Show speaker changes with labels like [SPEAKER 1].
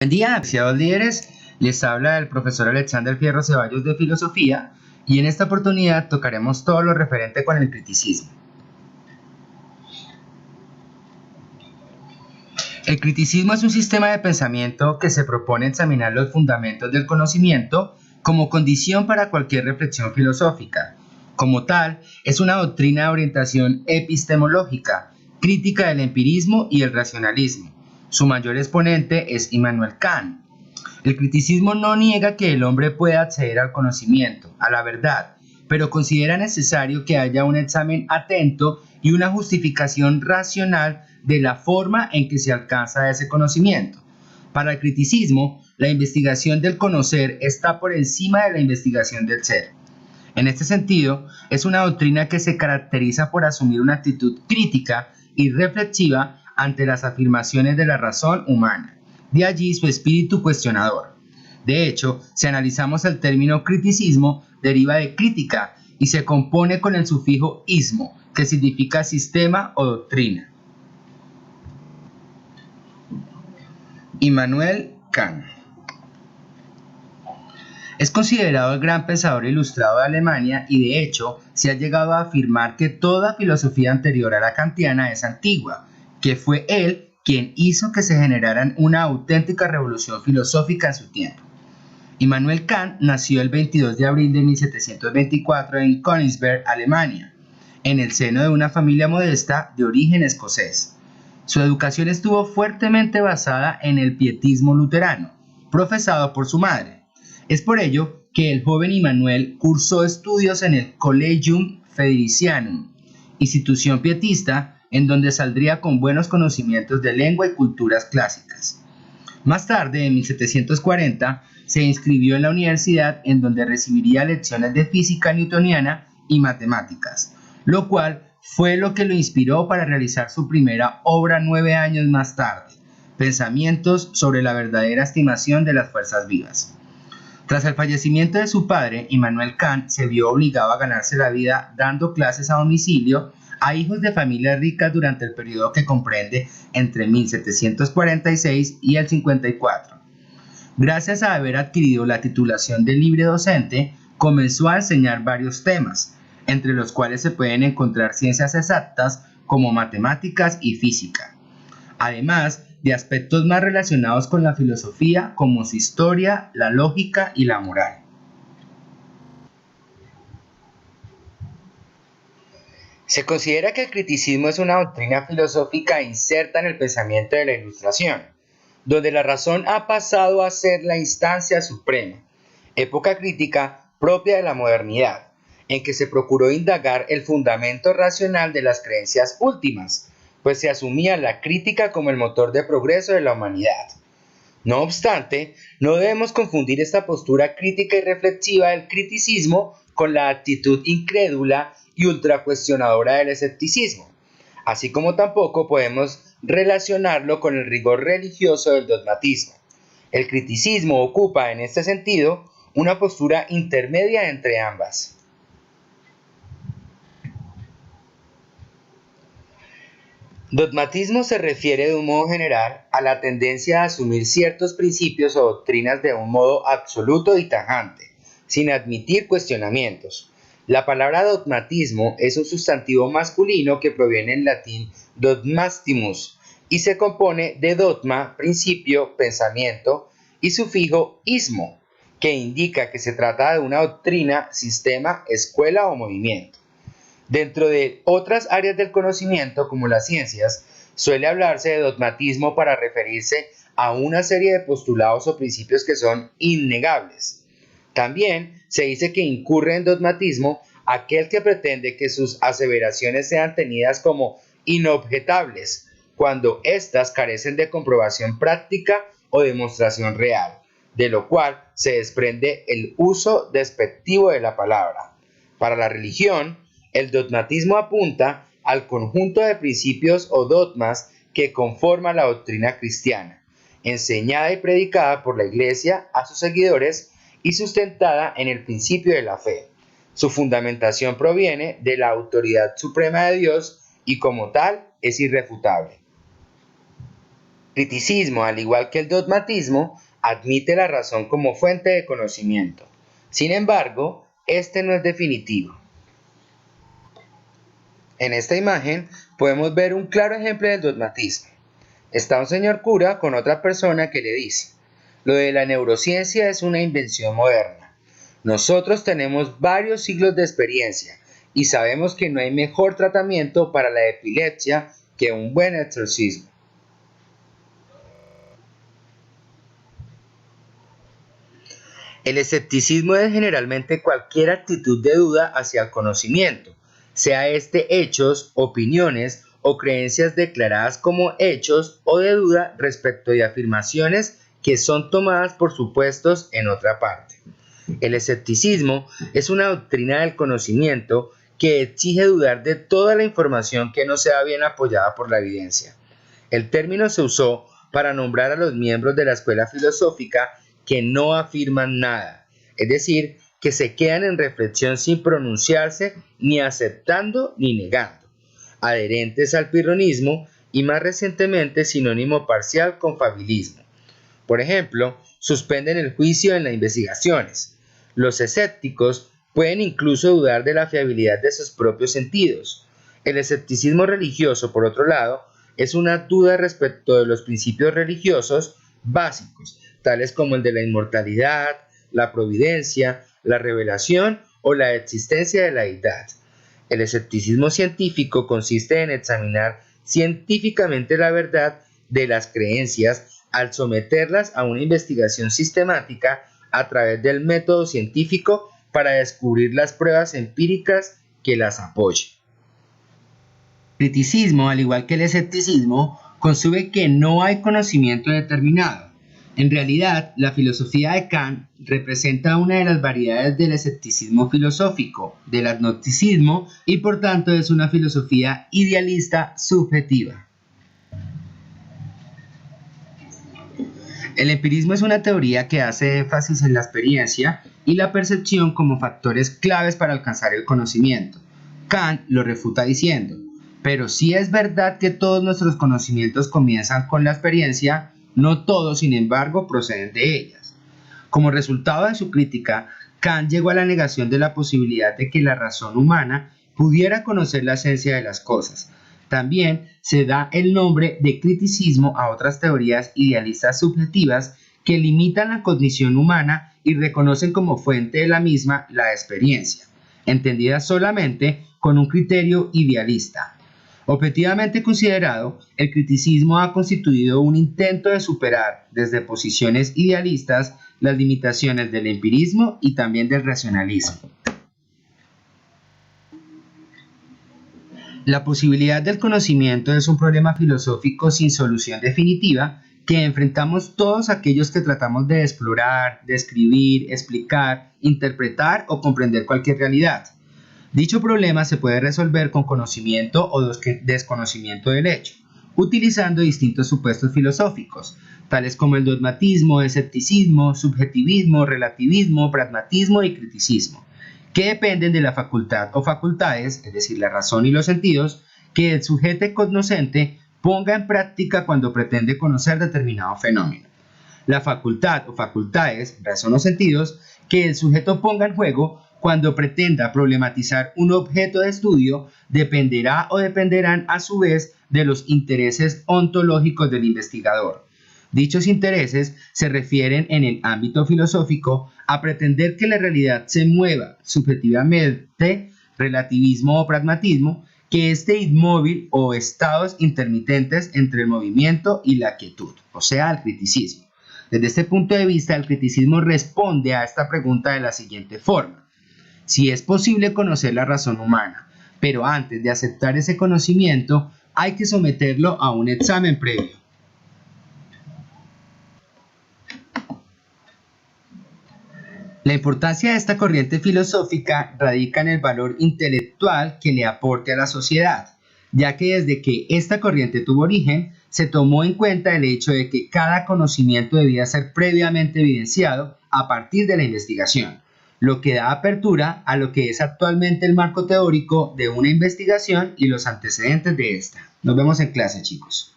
[SPEAKER 1] Buen día, apreciados líderes. Les habla el profesor Alexander Fierro Ceballos de Filosofía y en esta oportunidad tocaremos todo lo referente con el criticismo. El criticismo es un sistema de pensamiento que se propone examinar los fundamentos del conocimiento como condición para cualquier reflexión filosófica. Como tal, es una doctrina de orientación epistemológica, crítica del empirismo y el racionalismo. Su mayor exponente es Immanuel Kant. El criticismo no niega que el hombre pueda acceder al conocimiento, a la verdad, pero considera necesario que haya un examen atento y una justificación racional de la forma en que se alcanza ese conocimiento. Para el criticismo, la investigación del conocer está por encima de la investigación del ser. En este sentido, es una doctrina que se caracteriza por asumir una actitud crítica y reflexiva ante las afirmaciones de la razón humana. De allí su espíritu cuestionador. De hecho, si analizamos el término criticismo, deriva de crítica y se compone con el sufijo ismo, que significa sistema o doctrina. Immanuel Kant es considerado el gran pensador ilustrado de Alemania y de hecho se ha llegado a afirmar que toda filosofía anterior a la kantiana es antigua, que fue él quien hizo que se generara una auténtica revolución filosófica en su tiempo. Immanuel Kant nació el 22 de abril de 1724 en Königsberg, Alemania, en el seno de una familia modesta de origen escocés. Su educación estuvo fuertemente basada en el pietismo luterano, profesado por su madre. Es por ello que el joven Immanuel cursó estudios en el Collegium Fridericianum, institución pietista en donde saldría con buenos conocimientos de lengua y culturas clásicas. Más tarde, en 1740, se inscribió en la universidad en donde recibiría lecciones de física newtoniana y matemáticas, lo cual fue lo que lo inspiró para realizar su primera obra 9 años más tarde, Pensamientos sobre la verdadera estimación de las fuerzas vivas. Tras el fallecimiento de su padre, Immanuel Kant se vio obligado a ganarse la vida dando clases a domicilio a hijos de familias ricas durante el periodo que comprende entre 1746 y el 54. Gracias a haber adquirido la titulación de libre docente, comenzó a enseñar varios temas, entre los cuales se pueden encontrar ciencias exactas como matemáticas y física, además de aspectos más relacionados con la filosofía como su historia, la lógica y la moral. Se considera que el criticismo es una doctrina filosófica inserta en el pensamiento de la Ilustración, donde la razón ha pasado a ser la instancia suprema, época crítica propia de la modernidad, en que se procuró indagar el fundamento racional de las creencias últimas, pues se asumía la crítica como el motor de progreso de la humanidad. No obstante, no debemos confundir esta postura crítica y reflexiva del criticismo con la actitud incrédula y ultracuestionadora del escepticismo, así como tampoco podemos relacionarlo con el rigor religioso del dogmatismo. El criticismo ocupa, en este sentido, una postura intermedia entre ambas. Dogmatismo se refiere de un modo general a la tendencia a asumir ciertos principios o doctrinas de un modo absoluto y tajante, sin admitir cuestionamientos. La palabra dogmatismo es un sustantivo masculino que proviene en latín dogmastimus y se compone de dogma, principio, pensamiento, y sufijo ismo, que indica que se trata de una doctrina, sistema, escuela o movimiento. Dentro de otras áreas del conocimiento, como las ciencias, suele hablarse de dogmatismo para referirse a una serie de postulados o principios que son innegables. También se dice que incurre en dogmatismo aquel que pretende que sus aseveraciones sean tenidas como inobjetables, cuando éstas carecen de comprobación práctica o demostración real, de lo cual se desprende el uso despectivo de la palabra. Para la religión, el dogmatismo apunta al conjunto de principios o dogmas que conforman la doctrina cristiana, enseñada y predicada por la Iglesia a sus seguidores y sustentada en el principio de la fe. Su fundamentación proviene de la autoridad suprema de Dios y como tal es irrefutable. criticismo, al igual que el dogmatismo, admite la razón como fuente de conocimiento. Sin embargo, este no es definitivo. En esta imagen podemos ver un claro ejemplo del dogmatismo. Está un señor cura con otra persona que le dice: lo de la neurociencia es una invención moderna. Nosotros tenemos varios siglos de experiencia y sabemos que no hay mejor tratamiento para la epilepsia que un buen exorcismo. El escepticismo es generalmente cualquier actitud de duda hacia el conocimiento, sea este hechos, opiniones o creencias declaradas como hechos o de duda respecto de afirmaciones que son tomadas por supuestos en otra parte. El escepticismo es una doctrina del conocimiento que exige dudar de toda la información que no sea bien apoyada por la evidencia. El término se usó para nombrar a los miembros de la escuela filosófica que no afirman nada, es decir, que se quedan en reflexión sin pronunciarse ni aceptando ni negando, adherentes al pirronismo y más recientemente sinónimo parcial con fabilismo. Por ejemplo, suspenden el juicio en las investigaciones. Los escépticos pueden incluso dudar de la fiabilidad de sus propios sentidos. El escepticismo religioso, por otro lado, es una duda respecto de los principios religiosos básicos, tales como el de la inmortalidad, la providencia, la revelación o la existencia de la deidad. El escepticismo científico consiste en examinar científicamente la verdad de las creencias al someterlas a una investigación sistemática a través del método científico para descubrir las pruebas empíricas que las apoyen. El criticismo, al igual que el escepticismo, concibe que no hay conocimiento determinado. En realidad, la filosofía de Kant representa una de las variedades del escepticismo filosófico, del agnosticismo, y por tanto es una filosofía idealista subjetiva. El empirismo es una teoría que hace énfasis en la experiencia y la percepción como factores claves para alcanzar el conocimiento. Kant lo refuta diciendo: pero si es verdad que todos nuestros conocimientos comienzan con la experiencia, no todos, sin embargo, proceden de ellas. Como resultado de su crítica, Kant llegó a la negación de la posibilidad de que la razón humana pudiera conocer la esencia de las cosas. También se da el nombre de criticismo a otras teorías idealistas subjetivas que limitan la cognición humana y reconocen como fuente de la misma la experiencia, entendida solamente con un criterio idealista. Objetivamente considerado, el criticismo ha constituido un intento de superar desde posiciones idealistas las limitaciones del empirismo y también del racionalismo. La posibilidad del conocimiento es un problema filosófico sin solución definitiva que enfrentamos todos aquellos que tratamos de explorar, describir, explicar, interpretar o comprender cualquier realidad. Dicho problema se puede resolver con conocimiento o desconocimiento del hecho, utilizando distintos supuestos filosóficos, tales como el dogmatismo, escepticismo, subjetivismo, relativismo, pragmatismo y criticismo, que dependen de la facultad o facultades, es decir, la razón y los sentidos, que el sujeto cognoscente ponga en práctica cuando pretende conocer determinado fenómeno. La facultad o facultades, razón o sentidos, que el sujeto ponga en juego cuando pretenda problematizar un objeto de estudio, dependerá o dependerán a su vez de los intereses ontológicos del investigador. Dichos intereses se refieren en el ámbito filosófico a pretender que la realidad se mueva subjetivamente, relativismo o pragmatismo, que esté inmóvil o estados intermitentes entre el movimiento y la quietud, o sea, el criticismo. Desde este punto de vista, el criticismo responde a esta pregunta de la siguiente forma: si es posible conocer la razón humana, pero antes de aceptar ese conocimiento hay que someterlo a un examen previo. La importancia de esta corriente filosófica radica en el valor intelectual que le aporte a la sociedad, ya que desde que esta corriente tuvo origen, se tomó en cuenta el hecho de que cada conocimiento debía ser previamente evidenciado a partir de la investigación, lo que da apertura a lo que es actualmente el marco teórico de una investigación y los antecedentes de esta. Nos vemos en clase, chicos.